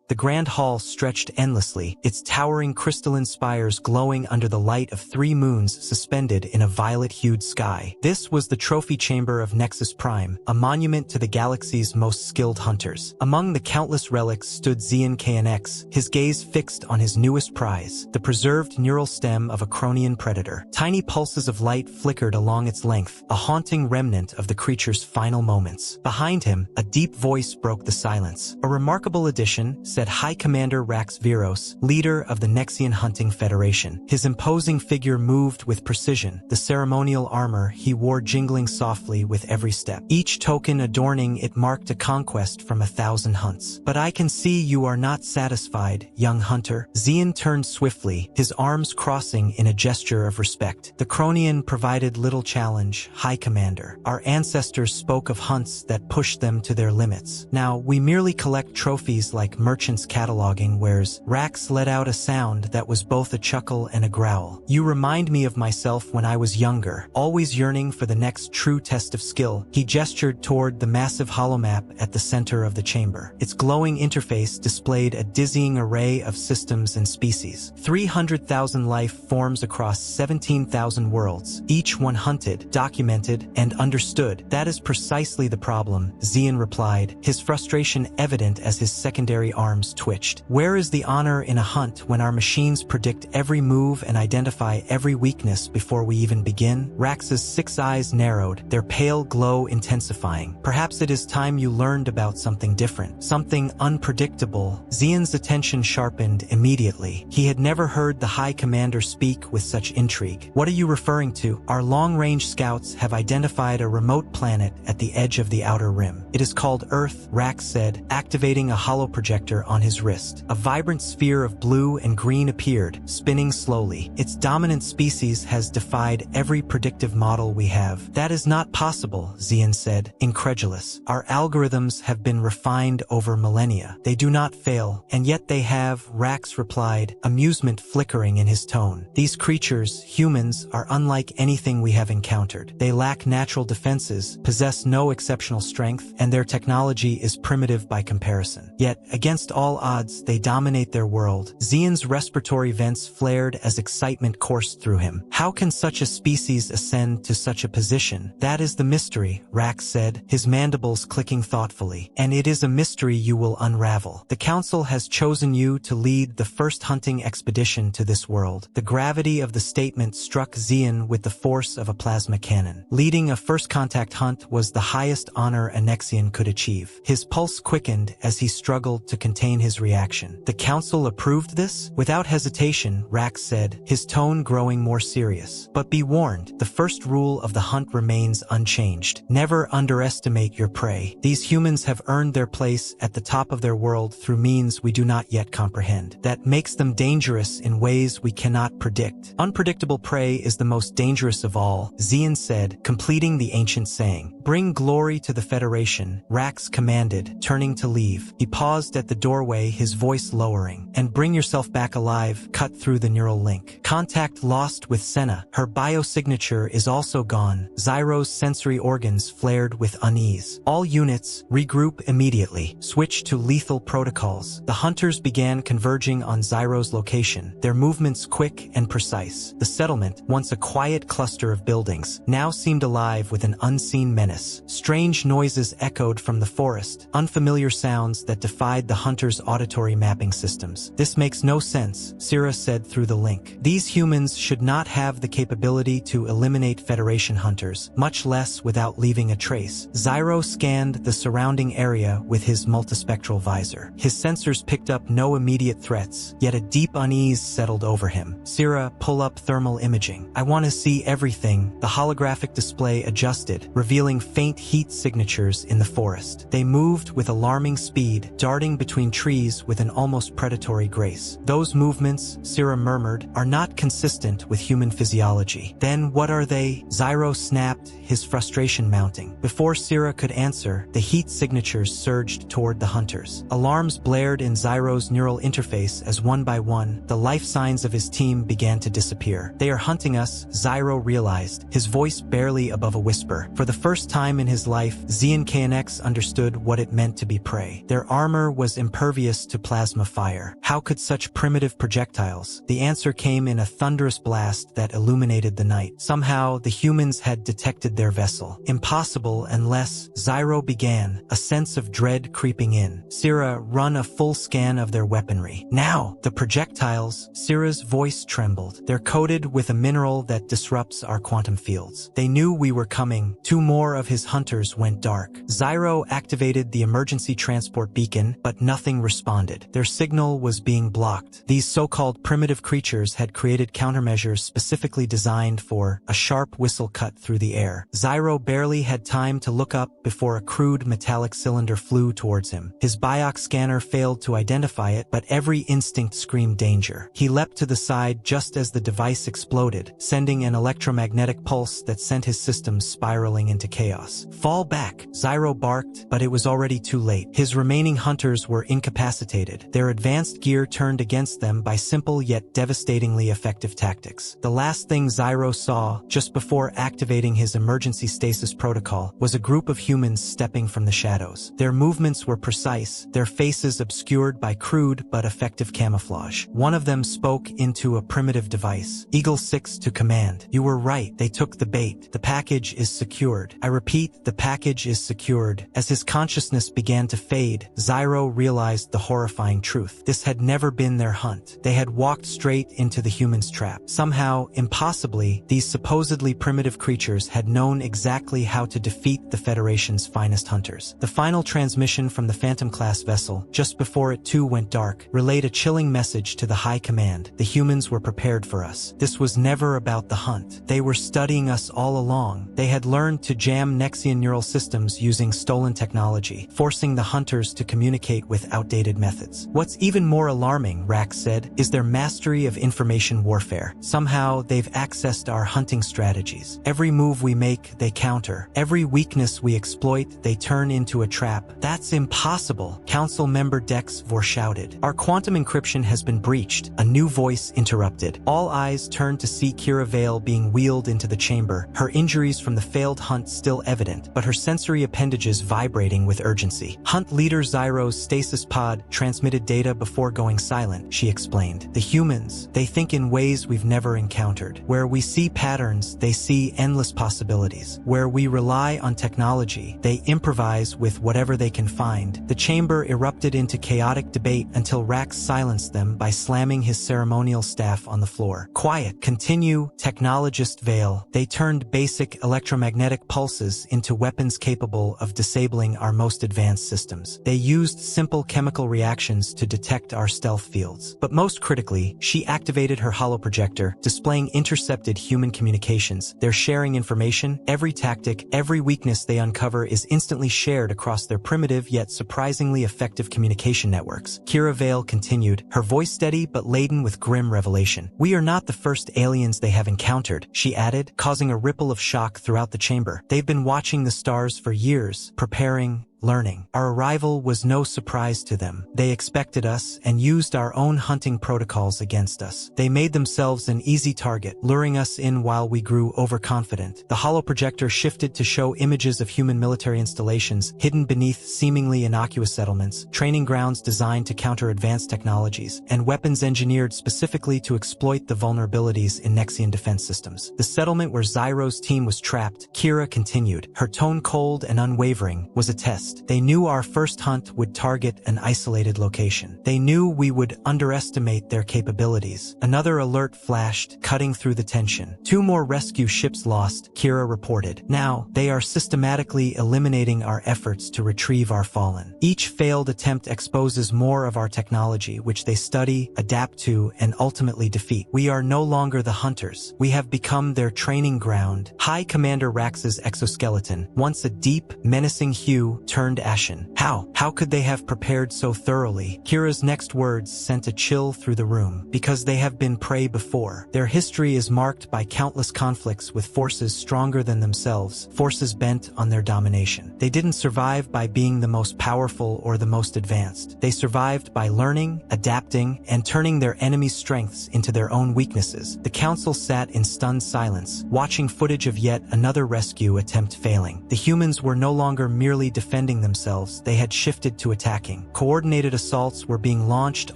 The grand hall stretched endlessly, its towering crystalline spires glowing under the light of 3 moons suspended in a violet-hued sky. This was the trophy chamber of Nexus Prime, a monument to the galaxy's most skilled hunters. Among the countless relics stood Xian KNX, his gaze fixed on his newest prize, the preserved neural stem of a Cronian predator. Tiny pulses of light flickered along its length, a haunting remnant of the creature's final moments. Behind him, a deep voice broke the silence. "A remarkable addition," said High Commander Rax Viros, leader of the Nexian Hunting Federation. His imposing figure moved with precision, the ceremonial armor he wore jingling softly with every step. Each token adorning it marked a conquest from 1,000 hunts. "But I can see you are not satisfied, young hunter." Xian turned swiftly, his arms crossing in a gesture of respect. "The Cronian provided little challenge, High Commander. Our ancestors spoke of hunts that pushed them to their limits. Now, we merely collect trophies like merchants cataloging wares." Rax let out a sound that was both a chuckle and a growl. "You remind me of myself when I was younger, always yearning for the next true test of skill." He gestured toward the massive holomap at the center of the chamber. Its glowing interface displayed a dizzying array of systems and species. 300,000 life forms across 17,000 worlds, each one hunted, documented, and understood. "That is precisely the problem," Xian replied, his frustration evident as his secondary arms twitched. "Where is the honor in a hunt when our machines predict every move and identify every weakness before we even begin?" Rax's 6 eyes narrowed, their pale glow intensifying. "Perhaps it is time you learned about something different, something unpredictable." Xian's attention sharpened immediately. He had never heard the High Commander speak with such intrigue. "What are you referring to?" "Our long-range scouts have identified a remote planet at the edge of the outer rim. It is called Earth," Rax said, activating a holoprojector on his wrist. A vibrant sphere of blue and green appeared, spinning slowly. "Its dominant species has defied every predictive model we have." "That is not possible," Xian said, incredulous. "Our algorithms have been refined over millennia. They do not fail, and yet they have," Rax replied, amusement flickering in his tone. "These creatures, humans, are unlike anything we have encountered. They lack natural defenses, possess no exceptional strength, and their technology is primitive by comparison. Yet, against all odds, they dominate their world." Xian's respiratory vents flared as excitement coursed through him. "How can such a species ascend to such a position?" "That is the mystery," Rax said, his mandibles clicking thoughtfully. "And it is a mystery you will unravel. The Council has chosen you to lead the first hunting expedition to this world." The gravity of the statement struck Xian with the force of a plasma cannon. Leading a first-contact hunt was the highest honor a Nexian could achieve. His pulse quickened as he struggled to contain his reaction. "The Council approved this?" "Without hesitation," Rax said, his tone growing more serious. "But be warned, the first rule of the hunt remains unchanged. Never underestimate your prey. These humans have earned their place at the top of their world through means we do not yet comprehend. That makes them dangerous in ways we cannot predict. Unpredictable prey is the most dangerous of all," Xian said, completing the ancient saying. "Bring glory to the Federation," Rax commanded, turning to leave. He paused at the doorway, his voice lowering. "And bring yourself back alive," cut through the neural link. "Contact lost with Senna. Her biosignature is also gone." Zyro's sensory organs flared with unease. "All units, regroup immediately. Switch to lethal protocols." The hunters began converging on Zyro's location, their movements quick and precise. The settlement, once a quiet cluster of buildings, now seemed alive with an unseen menace. Strange noises echoed from the forest, unfamiliar sounds that defied the hunters' auditory mapping systems. "This makes no sense," Sira said through the link. "These humans should not have the capability to eliminate Federation hunters, much less without leaving a trace." Zyro scanned the surrounding area with his multispectral visor. His sensors picked up no immediate threats, yet a deep unease settled over him. "Sira, pull up thermal imaging. I want to see everything." The holographic display adjusted, revealing faint heat signatures in the forest. They moved with alarming speed, darting between trees with an almost predatory grace. "Those movements," Sira murmured, "are not consistent with human physiology." "Then what are they?" Zyro snapped, his frustration mounting. Before Sira could answer, the heat signatures surged toward the hunters. Alarms blared in Zyro's neural interface as one by one, the life signs of his team began to disappear. "They are hunting us," Zyro realized, his voice barely above a whisper. For the first time in his life, Xian KNX understood what it meant to be prey. Their armor was impervious to plasma fire. How could such primitive projectiles? The answer came in a thunderous blast that illuminated the night. Somehow, the humans had detected their vessel. Impossible unless, Zyro began, a sense of dread creeping in. Sira, run a full scan of their weaponry. Now! The projectiles, Sira's voice trembled. They're coated with a mineral that disrupts our quantum fields. They knew we were coming. 2 more of his hunters went dark. Zyro activated the emergency transport beacon, but nothing responded. Their signal was being blocked. These so-called primitive creatures had created countermeasures specifically designed for a sharp whistle cut through the air. Zyro barely had time to look up before a crude metallic cylinder flew towards him. His bioc scanner failed to identify it, but every instinct screamed danger. He leapt to the side just as the device exploded, sending an electromagnetic pulse that sent his systems spiraling into chaos. Fall back, Zyro barked, but it was already too late. His remaining hunters were incapacitated, their advanced gear turned against them by simple yet devastatingly effective tactics. The last thing Zyro saw, just before activating his emergency stasis protocol, was a group of humans stepping from the shadows. Their movements were precise, their faces obscured by crude but effective camouflage. One of them spoke into a primitive device. Eagle 6 to command. You were right, they took the bait. The package is secured. I repeat, the package is secured. As his consciousness began to fade, Zyro realized the horrifying truth. This had never been their hunt. They had walked straight into the humans' trap. Somehow, impossibly, these supposedly primitive creatures had known exactly how to defeat the Federation's finest hunters. The final transmission from the Phantom-class vessel, just before it too went dark, relayed a chilling message to the High Command. The humans were prepared for us. This was never about the hunt. They were studying us all along. They had learned to jam Nexian neural systems using stolen technology, forcing the hunters to communicate with outdated methods. What's even more alarming, Rax said, is their mastery of information warfare. Somehow, they've accessed our hunting strategies. Every move we make, they counter. Every weakness we exploit, they turn into a trap. That's impossible, Council Member Dex Vor shouted. Our quantum encryption has been breached, a new voice interrupted. All eyes turned to see Kira Vale being wheeled into the chamber, her injuries from the failed hunt still evident, but her sensory appendages vibrating with urgency. Hunt leader Zyro's stasis pod transmitted data before going silent, she explained. The humans, they think in ways we've never encountered. Where we see patterns, they see endless possibilities. Where we rely on technology, they improvise with whatever they can find. The chamber erupted into chaotic debate until Rax silenced them by slamming his ceremonial staff on the floor. Quiet, continue, technologist Vale. They turned basic electromagnetic pulses into weapons capable of disabling our most advanced systems. They used simple chemical reactions to detect our stealth fields. But most critically, she activated her holoprojector, displaying intercepted human communications. They're sharing information. Every tactic, every weakness they uncover is instantly shared across their primitive yet surprisingly effective communication networks. Kira Vale continued, her voice steady but laden with grim revelation. We are not the first aliens they have encountered, she added, causing a ripple of shock throughout the chamber. They've been watching the stars for years, preparing, learning. Our arrival was no surprise to them. They expected us and used our own hunting protocols against us. They made themselves an easy target, luring us in while we grew overconfident. The holoprojector shifted to show images of human military installations hidden beneath seemingly innocuous settlements, training grounds designed to counter advanced technologies, and weapons engineered specifically to exploit the vulnerabilities in Nexian defense systems. The settlement where Zyro's team was trapped, Kira continued, her tone cold and unwavering, was a test. They knew our first hunt would target an isolated location. They knew we would underestimate their capabilities. Another alert flashed, cutting through the tension. 2 more rescue ships lost, Kira reported. Now, they are systematically eliminating our efforts to retrieve our fallen. Each failed attempt exposes more of our technology, which they study, adapt to, and ultimately defeat. We are no longer the hunters. We have become their training ground. High Commander Rax's exoskeleton, once a deep, menacing hue, turned ashen. How could they have prepared so thoroughly? Kira's next words sent a chill through the room. Because they have been prey before. Their history is marked by countless conflicts with forces stronger than themselves, forces bent on their domination. They didn't survive by being the most powerful or the most advanced. They survived by learning, adapting, and turning their enemies' strengths into their own weaknesses. The council sat in stunned silence, watching footage of yet another rescue attempt failing. The humans were no longer merely defending themselves, they had shifted to attacking. Coordinated assaults were being launched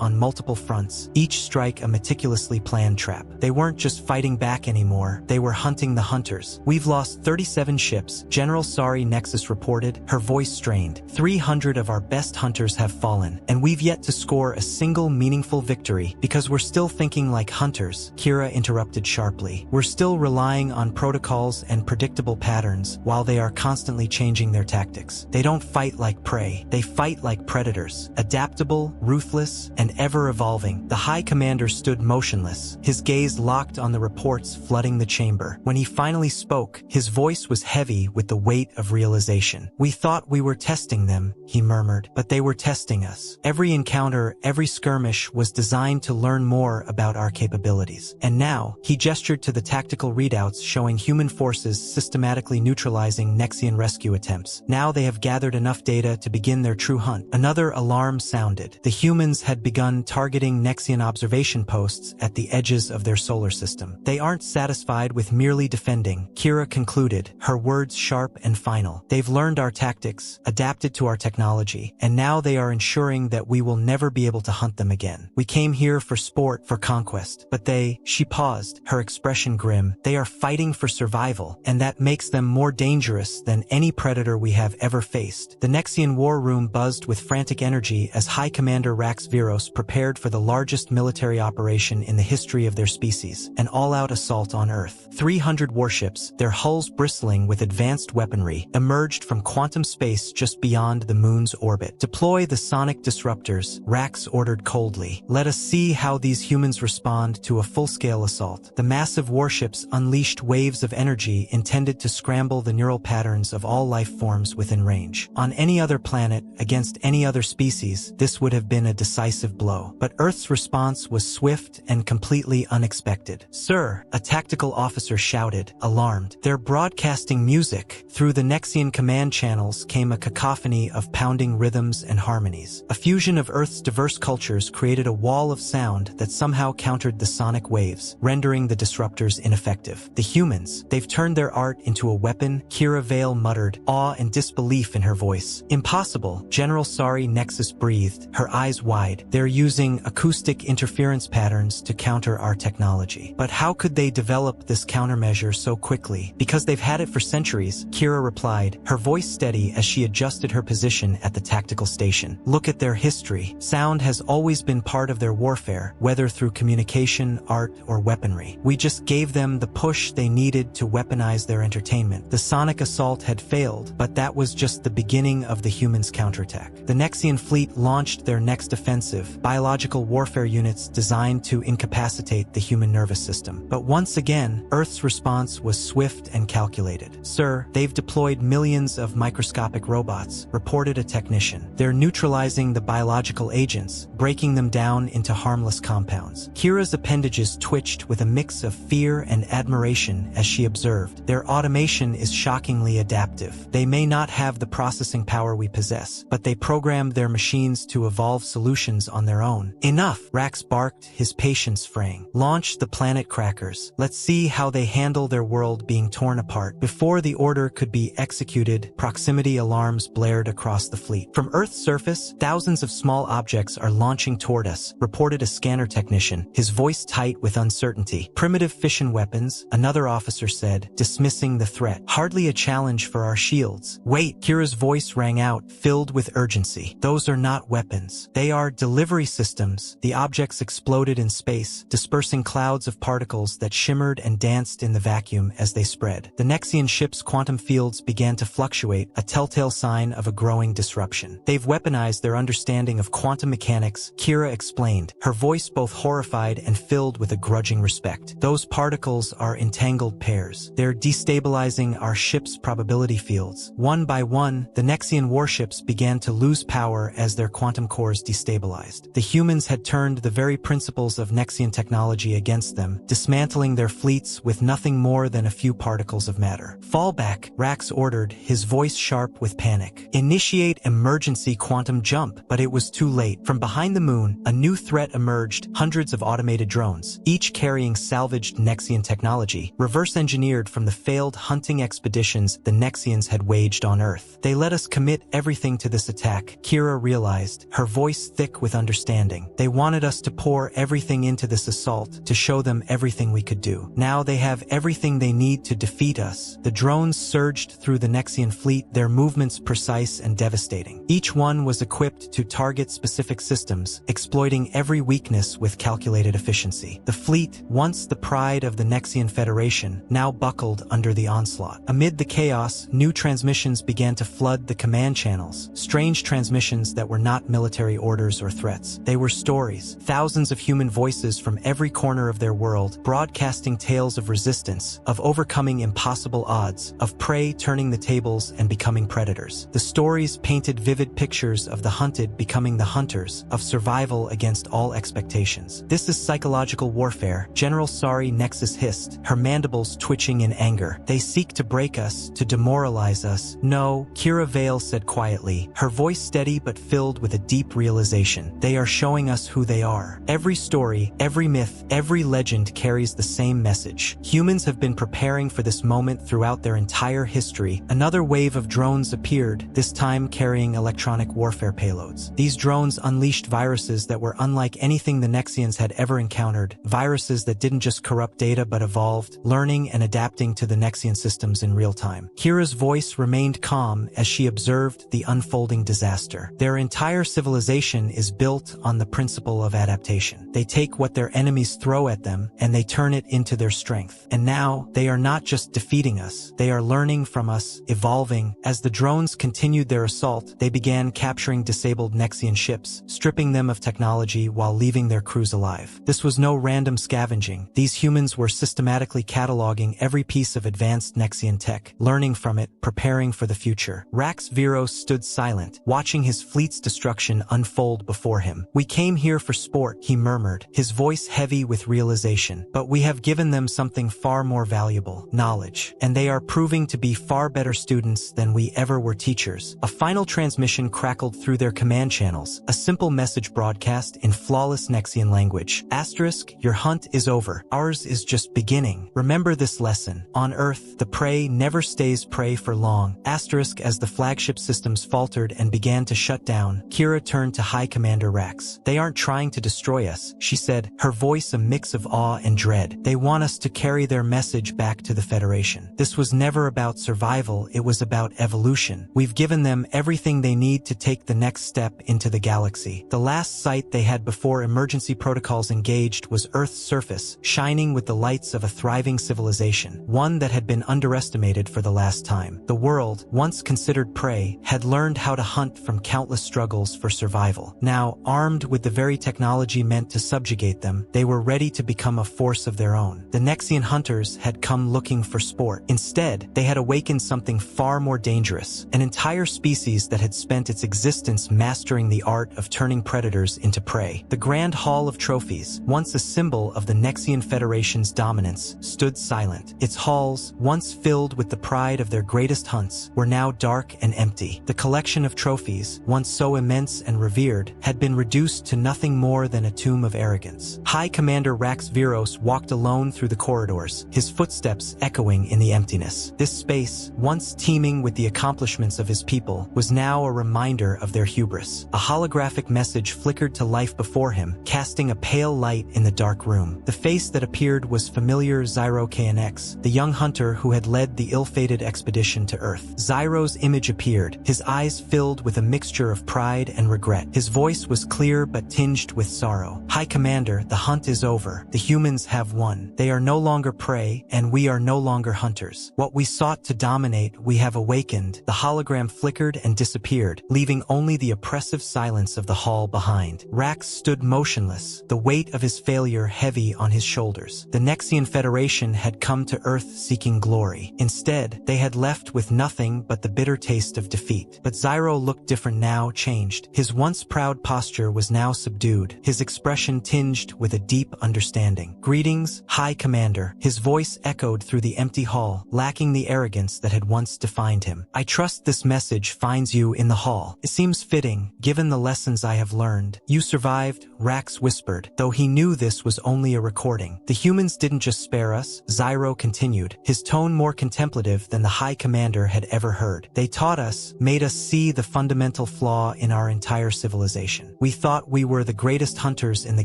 on multiple fronts, each strike a meticulously planned trap. They weren't just fighting back anymore, they were hunting the hunters. "We've lost 37 ships," General Sari Nexus reported, her voice strained. 300 of our best hunters have fallen, and we've yet to score a single meaningful victory because we're still thinking like hunters, Kira interrupted sharply. We're still relying on protocols and predictable patterns while they are constantly changing their tactics. They don't fight like prey, they fight like predators, adaptable, ruthless, and ever-evolving. The High Commander stood motionless, his gaze locked on the reports flooding the chamber. When he finally spoke, his voice was heavy with the weight of realization. "We thought we were testing them," he murmured, "but they were testing us. Every encounter, every skirmish was designed to learn more about our capabilities. And now," he gestured to the tactical readouts showing human forces systematically neutralizing Nexian rescue attempts. "Now they have gathered enough data to begin their true hunt." Another alarm sounded. The humans had begun targeting Nexian observation posts at the edges of their solar system. "They aren't satisfied with merely defending," Kira concluded, her words sharp and final. "They've learned our tactics, adapted to our technology, and now they are ensuring that we will never be able to hunt them again. We came here for sport, for conquest, but they," she paused, her expression grim, "they are fighting for survival, and that makes them more dangerous than any predator we have ever faced." The Nexian war room buzzed with frantic energy as High Commander Rax Viros prepared for the largest military operation in the history of their species, an all-out assault on Earth. 300 warships, their hulls bristling with advanced weaponry, emerged from quantum space just beyond the moon's orbit. "Deploy the sonic disruptors," Rax ordered coldly. "Let us see how these humans respond to a full-scale assault." The massive warships unleashed waves of energy intended to scramble the neural patterns of all life forms within range. On any other planet, against any other species, this would have been a decisive blow. But Earth's response was swift and completely unexpected. "Sir," a tactical officer shouted, alarmed. "They're broadcasting music." Through the Nexian command channels came a cacophony of pounding rhythms and harmonies. A fusion of Earth's diverse cultures created a wall of sound that somehow countered the sonic waves, rendering the disruptors ineffective. "The humans, they've turned their art into a weapon," Kira Vale muttered, awe and disbelief in her voice. "Impossible," General Sari Nexus breathed, her eyes wide. "They're using acoustic interference patterns to counter our technology." "But how could they develop this countermeasure so quickly?" "Because they've had it for centuries," Kira replied, her voice steady as she adjusted her position at the tactical station. "Look at their history. Sound has always been part of their warfare, whether through communication, art, or weaponry. We just gave them the push they needed to weaponize their entertainment." The sonic assault had failed, but that was just the beginning of the humans' counterattack. The Nexian fleet launched their next offensive, biological warfare units designed to incapacitate the human nervous system. But once again, Earth's response was swift and calculated. "Sir, they've deployed millions of microscopic robots," reported a technician. "They're neutralizing the biological agents, breaking them down into harmless compounds." Kira's appendages twitched with a mix of fear and admiration as she observed. "Their automation is shockingly adaptive. They may not have the processing power we possess, but they programmed their machines to evolve solutions on their own." "Enough!" Rax barked, his patience fraying. "Launch the planet crackers. Let's see how they handle their world being torn apart." Before the order could be executed, proximity alarms blared across the fleet. "From Earth's surface, thousands of small objects are launching toward us," reported a scanner technician, his voice tight with uncertainty. "Primitive fission weapons," another officer said, dismissing the threat. "Hardly a challenge for our shields." "Wait!" Kira's voice rang out, filled with urgency. "Those are not weapons. They are delivery systems." The objects exploded in space, dispersing clouds of particles that shimmered and danced in the vacuum as they spread. The Nexian ship's quantum fields began to fluctuate, a telltale sign of a growing disruption. "They've weaponized their understanding of quantum mechanics," Kira explained, her voice both horrified and filled with a grudging respect. "Those particles are entangled pairs. They're destabilizing our ship's probability fields. One by one, the Nexian warships began to lose power as their quantum cores destabilized. The humans had turned the very principles of Nexian technology against them, dismantling their fleets with nothing more than a few particles of matter. "Fall back," Rax ordered, his voice sharp with panic. "Initiate emergency quantum jump." But it was too late. From behind the moon, a new threat emerged, hundreds of automated drones, each carrying salvaged Nexian technology, reverse-engineered from the failed hunting expeditions the Nexians had waged on Earth. "They let us commit everything to this attack," Kira realized, her voice thick with understanding. "They wanted us to pour everything into this assault, to show them everything we could do. Now they have everything they need to defeat us." The drones surged through the Nexian fleet, their movements precise and devastating. Each one was equipped to target specific systems, exploiting every weakness with calculated efficiency. The fleet, once the pride of the Nexian Federation, now buckled under the onslaught. Amid the chaos, new transmissions began to flood the command channels, strange transmissions that were not military orders or threats. They were stories, thousands of human voices from every corner of their world, broadcasting tales of resistance, of overcoming impossible odds, of prey turning the tables and becoming predators. The stories painted vivid pictures of the hunted becoming the hunters, of survival against all expectations. "This is psychological warfare," General Sari Nexus hissed, her mandibles twitching in anger. "They seek to break us, to demoralize us." "No," Kira Vale said quietly, her voice steady but filled with a deep realization. "They are showing us who they are." Every story, every myth, every legend carries the same message. Humans have been preparing for this moment throughout their entire history. Another wave of drones appeared, this time carrying electronic warfare payloads. These drones unleashed viruses that were unlike anything the Nexians had ever encountered, viruses that didn't just corrupt data but evolved, learning and adapting to the Nexian systems in real time. Kira's voice remained calm as she observed the unfolding disaster. Their entire civilization is built on the principle of adaptation. They take what their enemies throw at them and they turn it into their strength. And now, they are not just defeating us, they are learning from us, evolving. As the drones continued their assault, they began capturing disabled Nexian ships, stripping them of technology while leaving their crews alive. This was no random scavenging. These humans were systematically cataloging every piece of advanced Nexian tech, learning from it, preparing for the future. Rax Viros stood silent, watching his fleet's destruction unfold before him. "We came here for sport," he murmured, his voice heavy with realization. "But we have given them something far more valuable, knowledge. And they are proving to be far better students than we ever were teachers." A final transmission crackled through their command channels, a simple message broadcast in flawless Nexian language. "Asterisk, your hunt is over. Ours is just beginning. Remember this lesson. On Earth, the prey never stays prey for long." Asterisk. As the flagship systems faltered and began to shut down, Kira turned to High Commander Rax. "They aren't trying to destroy us," she said, her voice a mix of awe and dread. "They want us to carry their message back to the Federation. This was never about survival, it was about evolution. We've given them everything they need to take the next step into the galaxy." The last sight they had before emergency protocols engaged was Earth's surface, shining with the lights of a thriving civilization, one that had been underestimated for the last time. The world, once considered prey, had learned how to hunt from countless struggles for survival. Now, armed with the very technology meant to subjugate them, they were ready to become a force of their own. The Nexian hunters had come looking for sport. Instead, they had awakened something far more dangerous, an entire species that had spent its existence mastering the art of turning predators into prey. The Grand Hall of Trophies, once a symbol of the Nexian Federation's dominance, stood silent. Its halls, once filled with the pride of their greatest hunts, were now dark and empty. The collection of trophies, once so immense and revered, had been reduced to nothing more than a tomb of arrogance. High Commander Rax Viros walked alone through the corridors, his footsteps echoing in the emptiness. This space, once teeming with the accomplishments of his people, was now a reminder of their hubris. A holographic message flickered to life before him, casting a pale light in the dark room. The face that appeared was familiar Zyro KNX, the young hunter who had led the ill-fated expedition to Earth. Zyro's image appeared, his eyes filled with a mixture of pride and regret. His voice was clear but tinged with sorrow. "High Commander, the hunt is over. The humans have won. They are no longer prey, and we are no longer hunters. What we sought to dominate, we have awakened." The hologram flickered and disappeared, leaving only the oppressive silence of the hall behind. Rax stood motionless, the weight of his failure heavy on his shoulders. The Nexian Federation had come to Earth seeking glory. Instead, they had left with nothing but the bitter taste of defeat. But Zyro looked different now, changed. His once proud posture was now subdued, his expression tinged with a deep understanding. "Greetings, High Commander." His voice echoed through the empty hall, lacking the arrogance that had once defined him. "I trust this message finds you in the hall. It seems fitting, given the lessons I have learned." "You survived," Rax whispered, though he knew this was only a recording. "The humans didn't just spare us," Zyro continued, his tone more contemplative than the High Commander had ever heard. "They taught us, made us see the fundamental flaw in our entire civilization. We thought we were the greatest hunters in the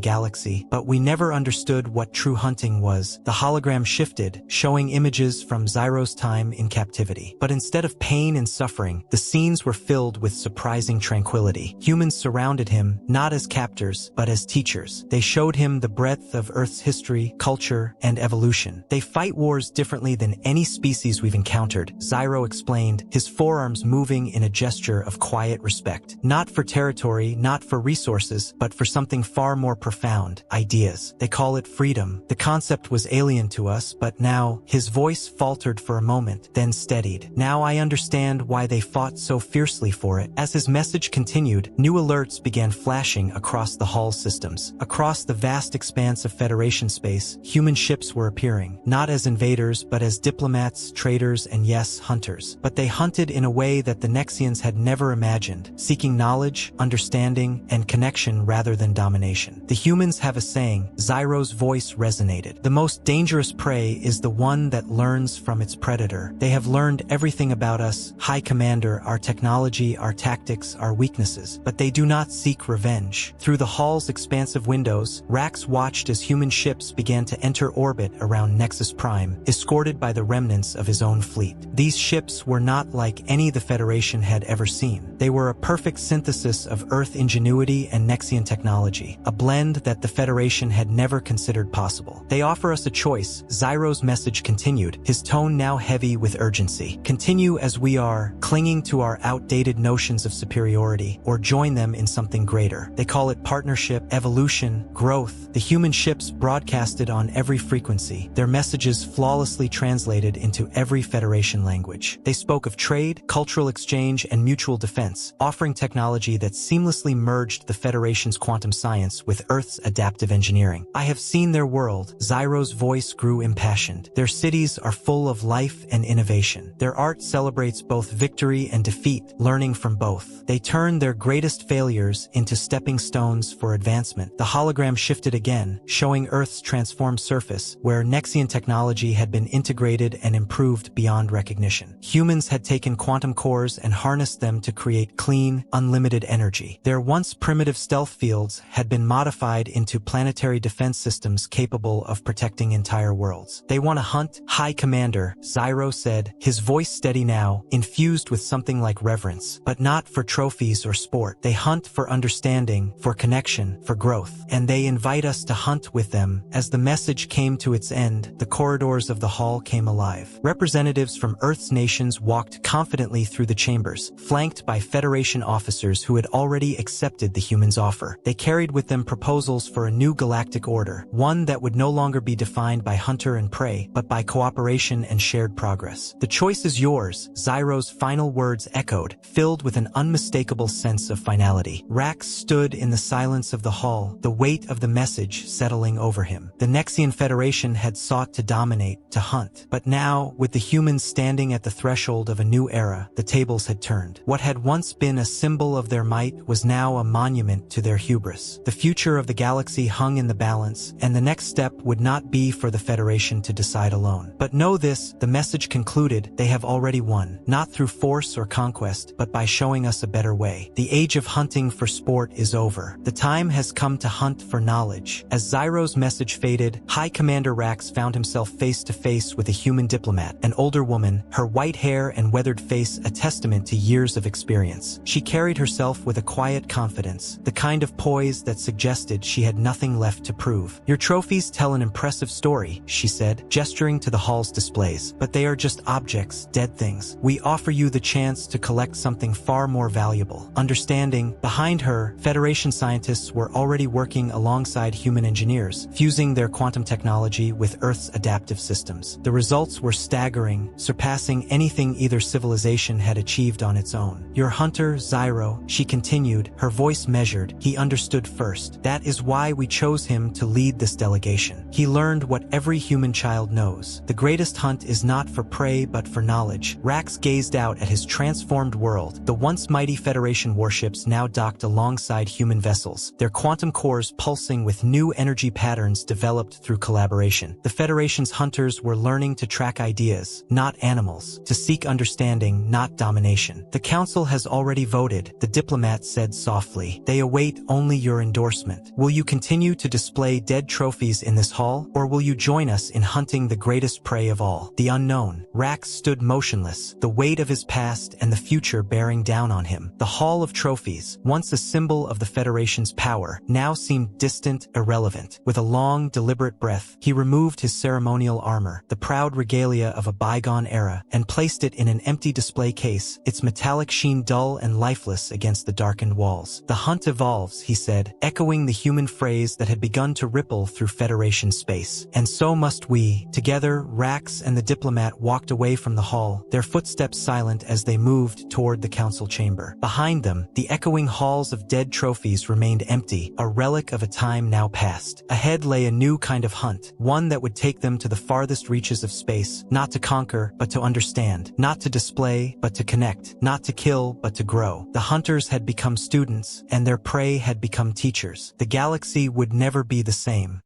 galaxy, but we never understood what true hunting was." The hologram shifted, showing images from Zyro's time in captivity. But instead of pain and suffering, the scenes were filled with surprising tranquility. Humans surrounded him, not as captors, but as teachers. They showed him the breadth of Earth's history, culture, and evolution. "They fight wars differently than any species we've encountered," Zyro explained, his forearms moving in a gesture of quiet respect. "Not for territory, not for resources, but for something far more profound: ideas. They call it freedom. The concept was alien to us, but now," his voice faltered for a moment, then steadied. "Now I understand why they fought so fiercely for it." As his message continued, new alerts began flashing across the hall's systems. Across the vast expanse of Federation space, human ships were appearing, not as invaders but as diplomats, traders, and yes, hunters. But they hunted in a way that the Nexians had never imagined, seeking knowledge, understanding, and connection rather than domination. "The humans have a saying," Zyro's voice resonated. "The most dangerous prey is the one that learns from its predator. They have learned everything about us, High Commander, our technology, our tactics, our weaknesses, but they do not seek revenge." Through the hall's expansive windows, Rax watched as human ships began to enter orbit around Nexus Prime, escorted by the remnants of his own fleet. These ships were not like any the Federation had ever seen. They were a perfect synthesis of Earth ingenuity and Nexian technology, a blend that the Federation had never considered possible. "They offer us a choice," Zyro's message continued, his tone now heavy with urgency. "Continue as we are, clinging to our outdated notions of superiority, or join them in something greater. They call it partnership, evolution, growth." The human ships broadcasted on every frequency, their messages flawlessly translated into every Federation language. They spoke of trade, cultural exchange, and mutual defense, offering technology that seamlessly merged the Federation's quantum science with Earth's adaptive engineering. "I have seen their world," Zyro's voice grew impassioned. "Their cities are full of life and innovation. Their art celebrates both victory and defeat, learning from both. They turn their greatest failures into stepping stones for advancement." The hologram shifted again, showing Earth's transformed surface, where Nexian technology had been integrated and improved beyond recognition. Humans had taken quantum cores and harnessed them to create clean, unlimited energy. Their once primitive stealth fields had been modified into planetary defense systems capable of protecting entire worlds. "They want to hunt, High Commander," Zyro said, his voice steady now, infused with something like reverence. "But not for trophies or sport. They hunt for understanding, for connection, for growth. And they invite us to hunt with them." As the message came to its end, the corridors of the hall came alive. Representatives from Earth's nations walked confidently through the chambers, flanked by Federation officers who had already accepted the humans' offer. They carried with them proposals for a new galactic order, one that would no longer be defined by hunter and prey, but by cooperation and shared progress. "The choice is yours," Zyro's final words echoed, filled with an unmistakable sense of finality. Rax stood in the silence of the hall, the weight of the message settling over him. The Nexian Federation had sought to dominate, to hunt. But now, with the humans standing at the threshold of a new era, the tables had turned. What had once been a symbol of their might was now a monument to their hubris. The future of the galaxy hung in the balance, and the next step would not be for the Federation to decide alone. "But know this," the message concluded, "they have already won, not through force or conquest, but by showing us a better way. The age of hunting for sport is over. The time has come to hunt for knowledge." As Zyro's message faded, High Commander Rax found himself face to face with a human diplomat, an older woman, her white hair and weathered face a testament to years of experience. She carried herself with a quiet confidence, the kind of poise that suggested she had nothing left to prove. "Your trophies tell an impressive story," she said, gesturing to the hall's displays, "but they are just objects, dead things. We offer you the chance to collect something far more valuable. Understanding." Behind her, Federation scientists were already working alongside human engineers, fusing their quantum technology with Earth's adaptive systems. The results were staggering, surpassing anything either civilization civilization had achieved on its own. Your hunter, Zyro, she continued, her voice measured, he understood first. That is why we chose him to lead this delegation. He learned what every human child knows. The greatest hunt is not for prey but for knowledge. Rax gazed out at his transformed world. The once mighty Federation warships now docked alongside human vessels, their quantum cores pulsing with new energy patterns developed through collaboration. The Federation's hunters were learning to track ideas, not animals, to seek understanding, not domination. The Council has already voted, the diplomat said softly. They await only your endorsement. Will you continue to display dead trophies in this hall, or will you join us in hunting the greatest prey of all? The unknown. Rax stood motionless, the weight of his past and the future bearing down on him. The Hall of Trophies, once a symbol of the Federation's power, now seemed distant, irrelevant. With a long, deliberate breath, he removed his ceremonial armor, the proud regalia of a bygone era, and placed it in an empty display case, its metallic sheen dull and lifeless against the darkened walls. The hunt evolves, he said, echoing the human phrase that had begun to ripple through Federation space. And so must we. Together, Rax and the diplomat walked away from the hall, their footsteps silent as they moved toward the council chamber. Behind them, the echoing halls of dead trophies remained empty, a relic of a time now past. Ahead lay a new kind of hunt, one that would take them to the farthest reaches of space, not to conquer, but to understand, not to display, but to connect, not to kill, but to grow. The hunters had become students, and their prey had become teachers. The galaxy would never be the same.